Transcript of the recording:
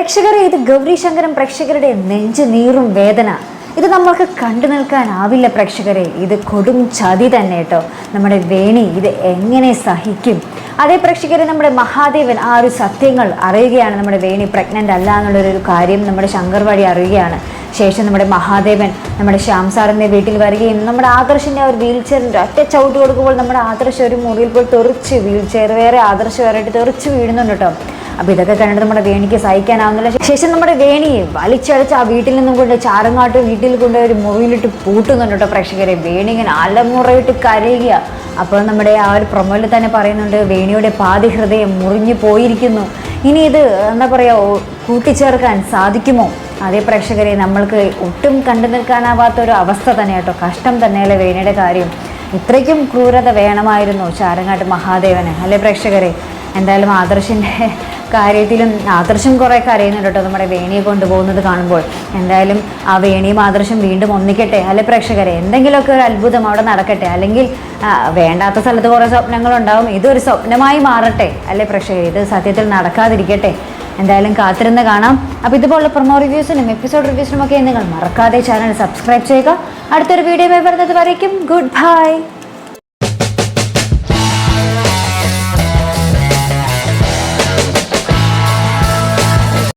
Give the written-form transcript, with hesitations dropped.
പ്രേക്ഷകരെ, ഇത് ഗൗരി ശങ്കരം പ്രേക്ഷകരുടെ നെഞ്ചു നീറും വേദന. ഇത് നമ്മൾക്ക് കണ്ടു നിൽക്കാനാവില്ല പ്രേക്ഷകരെ. ഇത് കൊടും ചതി തന്നെ കേട്ടോ. നമ്മുടെ വേണി ഇത് എങ്ങനെ സഹിക്കും? അതേ പ്രേക്ഷകരെ, നമ്മുടെ മഹാദേവൻ ആ ഒരു സത്യങ്ങൾ അറിയുകയാണ്. നമ്മുടെ വേണി പ്രഗ്നൻ്റ് അല്ല എന്നുള്ളൊരു കാര്യം നമ്മുടെ ശങ്കർ വഴി അറിയുകയാണ്. ശേഷം നമ്മുടെ മഹാദേവൻ നമ്മുടെ ശ്യാം സാറിൻ്റെ വീട്ടിൽ വരികയും നമ്മുടെ ആദർശിൻ്റെ ആ ഒരു വീൽ ചെയറിൻ്റെ ഒറ്റ ചവിട്ട് കൊടുക്കുമ്പോൾ നമ്മുടെ ആദർശ് ഒരു മുറിയിൽ പോയി തെറിച്ച്, വീൽ ചെയർ വേറെ ആദർശ് വേറെയായിട്ട് തെറിച്ച് വീഴുന്നുണ്ട് കേട്ടോ. അപ്പോൾ ഇതൊക്കെ കണ്ടിട്ട് നമ്മുടെ വേണിക്ക് സഹിക്കാനാവുന്നില്ല. ശേഷം നമ്മുടെ വേണിയെ വലിച്ചടച്ച് ആ വീട്ടിൽ നിന്നും കൊണ്ട് ചാരങ്ങാട്ട് വീട്ടിൽ കൊണ്ട് ഒരു മുറിയിലിട്ട് പൂട്ടുന്നുണ്ട് കേട്ടോ പ്രേക്ഷകരെ. വേണി ഇങ്ങനെ അലമുറയിട്ട് കരയുക. അപ്പോൾ നമ്മുടെ ആ ഒരു പ്രൊമോയിൽ തന്നെ പറയുന്നുണ്ട്, വേണിയുടെ പാതി ഹൃദയം മുറിഞ്ഞു പോയിരിക്കുന്നു. ഇനി ഇത് എന്താ പറയുക, കൂട്ടിച്ചേർക്കാൻ സാധിക്കുമോ? അതേ പ്രേക്ഷകരെ, നമ്മൾക്ക് ഒട്ടും കണ്ടു നിൽക്കാനാവാത്ത ഒരു അവസ്ഥ തന്നെ കേട്ടോ. കഷ്ടം തന്നെയല്ലേ വേണിയുടെ കാര്യം. ഇത്രയ്ക്കും ക്രൂരത വേണമായിരുന്നു ചാരങ്ങാട്ട് മഹാദേവന്, അല്ലേ പ്രേക്ഷകരെ? എന്തായാലും ആദർശിൻ്റെ കാര്യത്തിലും ആദർശം കുറേ കരയുന്നുണ്ട് കേട്ടോ നമ്മുടെ വേണിയെ കൊണ്ടുപോകുന്നത് കാണുമ്പോൾ. എന്തായാലും ആ വേണിയും ആദർശം വീണ്ടും ഒന്നിക്കട്ടെ, അല്ലെ പ്രേക്ഷകരെ? എന്തെങ്കിലുമൊക്കെ ഒരു അത്ഭുതം അവിടെ നടക്കട്ടെ. അല്ലെങ്കിൽ വേണ്ടാത്ത സ്ഥലത്ത് കുറേ സ്വപ്നങ്ങളുണ്ടാവും, ഇതൊരു സ്വപ്നമായി മാറട്ടെ, അല്ലെ പ്രേക്ഷകരെ? ഇത് സത്യത്തിൽ നടക്കാതിരിക്കട്ടെ. എന്തായാലും കാത്തിരുന്ന് കാണാം. അപ്പോൾ ഇതുപോലുള്ള പ്രൊമോ റിവ്യൂസിനും എപ്പിസോഡ് റിവ്യൂസിനും ഒക്കെ നിങ്ങൾ മറക്കാതെ ചാനൽ സബ്സ്ക്രൈബ് ചെയ്യുക. അടുത്തൊരു വീഡിയോ വരുന്നത് വരയ്ക്കും ഗുഡ് ബൈ.